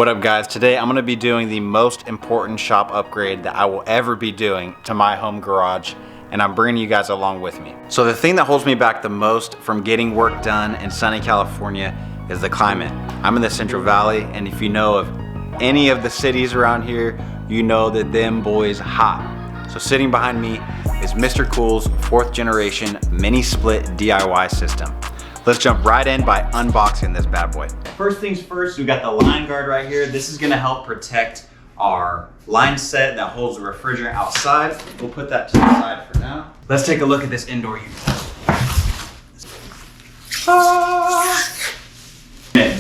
What up guys, today I'm gonna be doing the most important shop upgrade that I will ever be doing to my home garage, and I'm bringing you guys along with me. So the thing that holds me back the most from getting work done in sunny California is the climate. I'm in the Central Valley, and if you know of any of the cities around here, you know that them boys hot. So sitting behind me is MRCOOL's 4th generation mini split DIY system. Let's jump right in by unboxing this bad boy. First things first, we got the line guard right here. This is gonna help protect our line set that holds the refrigerant outside. We'll put that to the side for now. Let's take a look at this indoor unit.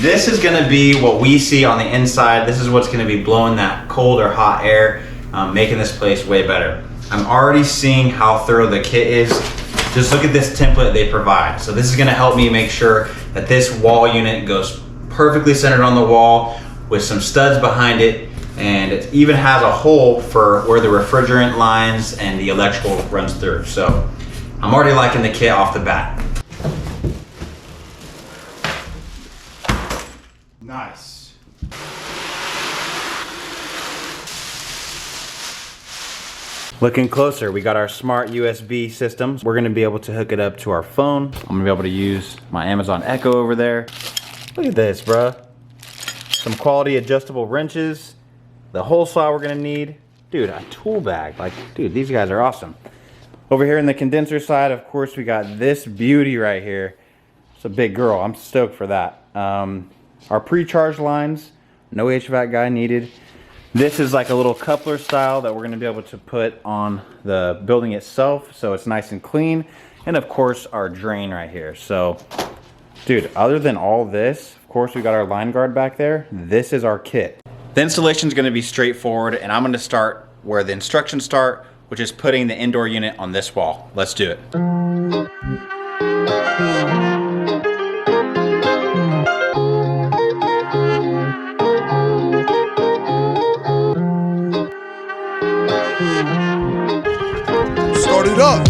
This is gonna be what we see on the inside. This is what's gonna be blowing that cold or hot air, making this place way better. I'm already seeing how thorough the kit is. Just look at this template they provide. So this is gonna help me make sure that this wall unit goes perfectly centered on the wall with some studs behind it, and it even has a hole for where the refrigerant lines and the electrical runs through. So I'm already liking the kit off the bat. Nice. Looking closer, we got our smart USB systems. We're gonna be able to hook it up to our phone. I'm gonna be able to use my Amazon Echo over there. Look at this, bruh. Some quality adjustable wrenches. The hole saw we're gonna need. Dude, a tool bag. Like, dude, these guys are awesome. Over here in the condenser side, of course, we got this beauty right here. It's a big girl, I'm stoked for that. Our pre-charge lines, no HVAC guy needed. This is like a little coupler style that we're gonna be able to put on the building itself so it's nice and clean. And of course, our drain right here. So, dude, other than all this, of course, we got our line guard back there. This is our kit. The installation is gonna be straightforward, and I'm gonna start where the instructions start, which is putting the indoor unit on this wall. Let's do it. Start it up.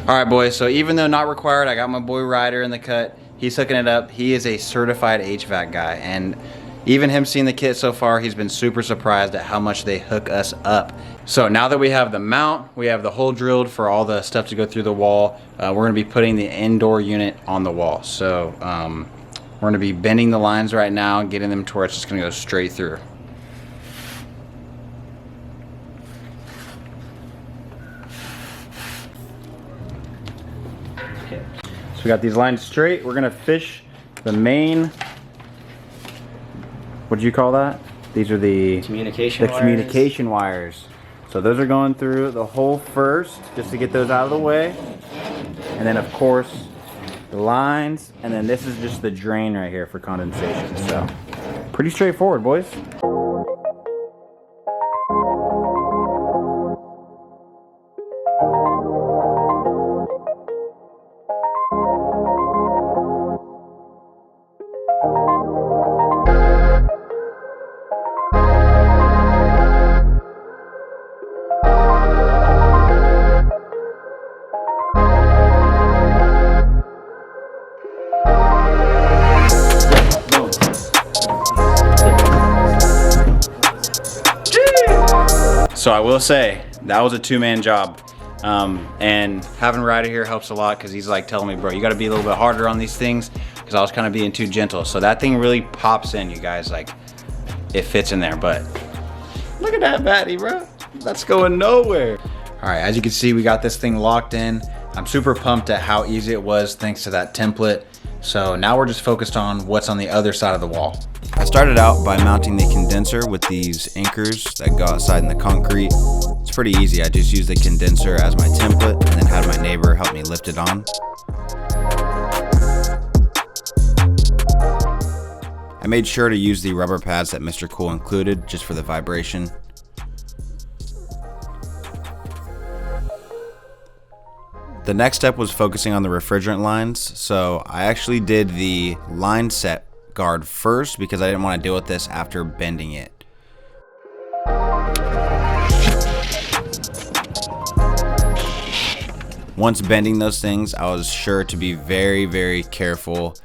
All right, boys, so even though not required, I got my boy Ryder in the cut. He's hooking it up. He is a certified HVAC guy, and even him seeing the kit so far, he's been super surprised at how much they hook us up. So now that we have the mount, we have the hole drilled for all the stuff to go through the wall, we're gonna be putting the indoor unit on the wall. So we're gonna be bending the lines right now and getting them to where it's just gonna go straight through. So we got these lines straight. We're gonna fish the main, what do you call that? These are the communication wires. So those are going through the hole first, just to get those out of the way. And then of course, the lines, and then this is just the drain right here for condensation. So pretty straightforward, boys. So I will say, that was a two-man job. And having Ryder here helps a lot because he's like telling me, bro, you got to be a little bit harder on these things because I was kind of being too gentle. So that thing really pops in, you guys. Like, it fits in there. But look at that baddie, bro. That's going nowhere. All right, as you can see, we got this thing locked in. I'm super pumped at how easy it was thanks to that template. So now we're just focused on what's on the other side of the wall. I started out by mounting the condenser with these anchors that go outside in the concrete. It's pretty easy. I just used the condenser as my template and then had my neighbor help me lift it on. I made sure to use the rubber pads that MRCOOL included just for the vibration. The next step was focusing on the refrigerant lines, so I actually did the line set guard first because I didn't want to deal with this after bending it. Once bending those things, I was sure to be very, very careful.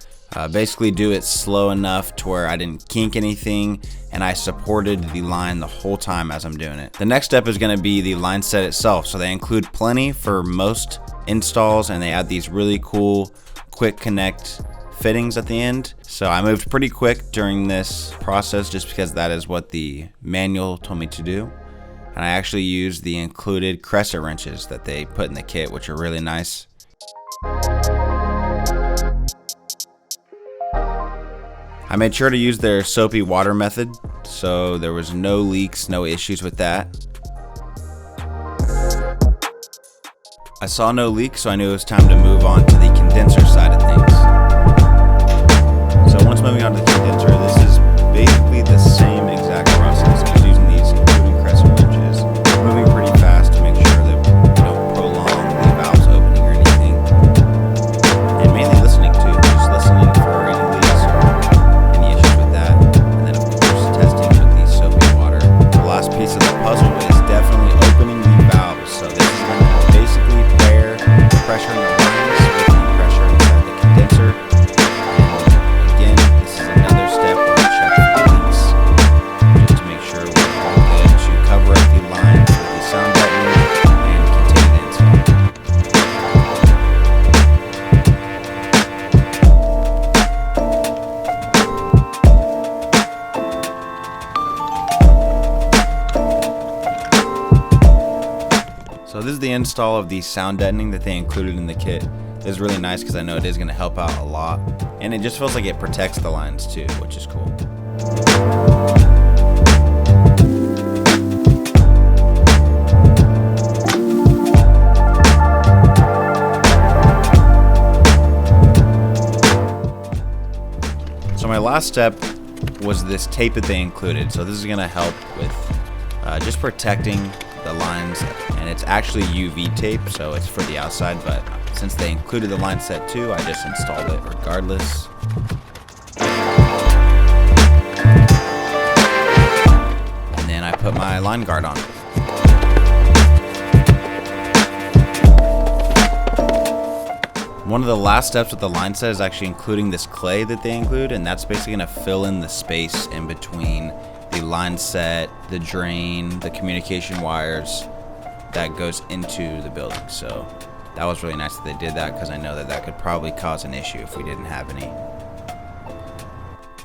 Basically do it slow enough to where I didn't kink anything and I supported the line the whole time as I'm doing it. The next step is going to be the line set itself. So they include plenty for most installs and they add these really cool quick connect fittings at the end. So I moved pretty quick during this process just because that is what the manual told me to do. And I actually used the included crescent wrenches that they put in the kit, which are really nice. I made sure to use their soapy water method, so there was no leaks, no issues with that. I saw no leaks, so I knew it was time to move on to the condenser side of things. So once moving on to the condenser, this is basically the same exact process. Just using these including crescent wrenches, moving pretty fast to make sure that we don't prolong the valves opening or anything. And mainly listening too, just listening for any leaks or any issues with that. And then of course testing with the soapy water. The last piece of the puzzle is definitely opening the valves. So this is going to basically pair the pressure in the lines with the pressure inside the condenser. So this is the install of the sound deadening that they included in the kit. It is really nice because I know it is going to help out a lot. And it just feels like it protects the lines too, which is cool. So my last step was this tape that they included. So this is going to help with just protecting the lines, and it's actually UV tape, so it's for the outside, but since they included the line set too, I just installed it regardless. And then I put my line guard on. One of the last steps with the line set is actually including this clay that they include, and that's basically going to fill in the space in between the line set, the drain, the communication wires that goes into the building. So that was really nice that they did that because I know that that could probably cause an issue if we didn't have any.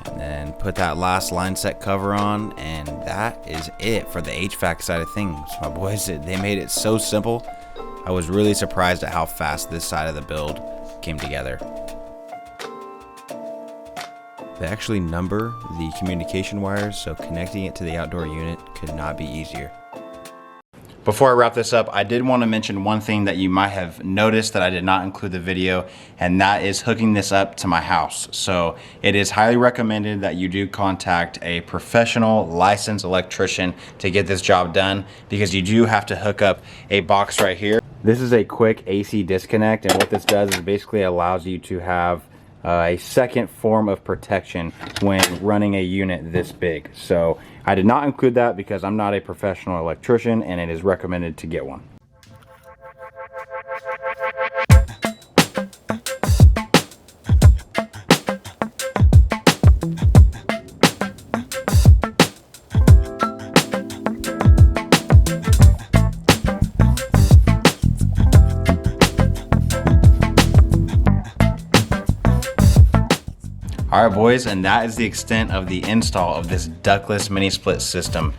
And then put that last line set cover on, and that is it for the HVAC side of things. My boys, they made it so simple. I was really surprised at how fast this side of the build came together. They actually number the communication wires, so connecting it to the outdoor unit could not be easier. Before I wrap this up, I did want to mention one thing that you might have noticed that I did not include the video, and that is hooking this up to my house. So it is highly recommended that you do contact a professional licensed electrician to get this job done, because you do have to hook up a box right here. This is a quick AC disconnect, and what this does is basically allows you to have a second form of protection when running a unit this big. So I did not include that because I'm not a professional electrician, and it is recommended to get one. All right, boys, and that is the extent of the install of this ductless mini split system.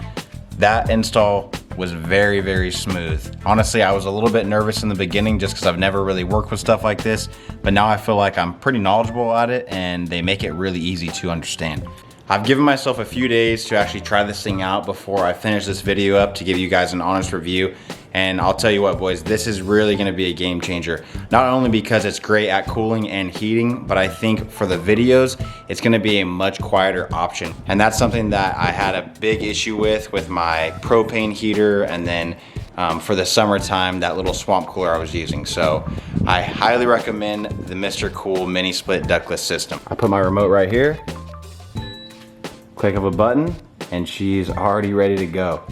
That install was very, very smooth. Honestly, I was a little bit nervous in the beginning just because I've never really worked with stuff like this, but now I feel like I'm pretty knowledgeable at it and they make it really easy to understand. I've given myself a few days to actually try this thing out before I finish this video up to give you guys an honest review. And I'll tell you what, boys, this is really gonna be a game changer. Not only because it's great at cooling and heating, but I think for the videos, it's gonna be a much quieter option. And that's something that I had a big issue with my propane heater, and then for the summertime, that little swamp cooler I was using. So I highly recommend the MRCOOL Mini Split ductless system. I put my remote right here, click of a button, and she's already ready to go.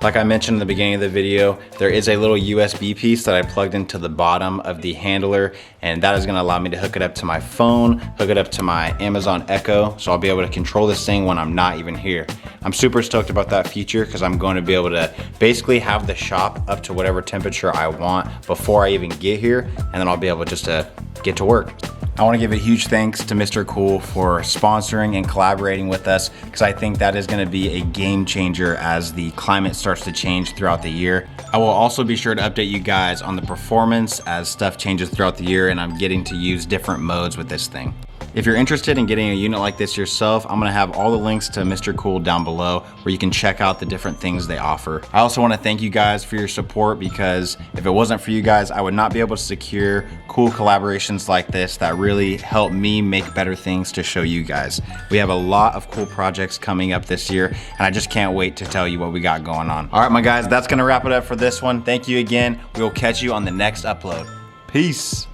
Like I mentioned in the beginning of the video, there is a little USB piece that I plugged into the bottom of the handler, and that is gonna allow me to hook it up to my phone, hook it up to my Amazon Echo, so I'll be able to control this thing when I'm not even here. I'm super stoked about that feature because I'm going to be able to basically have the shop up to whatever temperature I want before I even get here, and then I'll be able just to get to work. I want to give a huge thanks to MRCOOL for sponsoring and collaborating with us, because I think that is going to be a game changer as the climate starts to change throughout the year. I will also be sure to update you guys on the performance as stuff changes throughout the year and I'm getting to use different modes with this thing. If you're interested in getting a unit like this yourself, I'm gonna have all the links to MRCOOL down below where you can check out the different things they offer. I also wanna thank you guys for your support, because if it wasn't for you guys, I would not be able to secure cool collaborations like this that really help me make better things to show you guys. We have a lot of cool projects coming up this year, and I just can't wait to tell you what we got going on. All right, my guys, that's gonna wrap it up for this one. Thank you again. We will catch you on the next upload. Peace.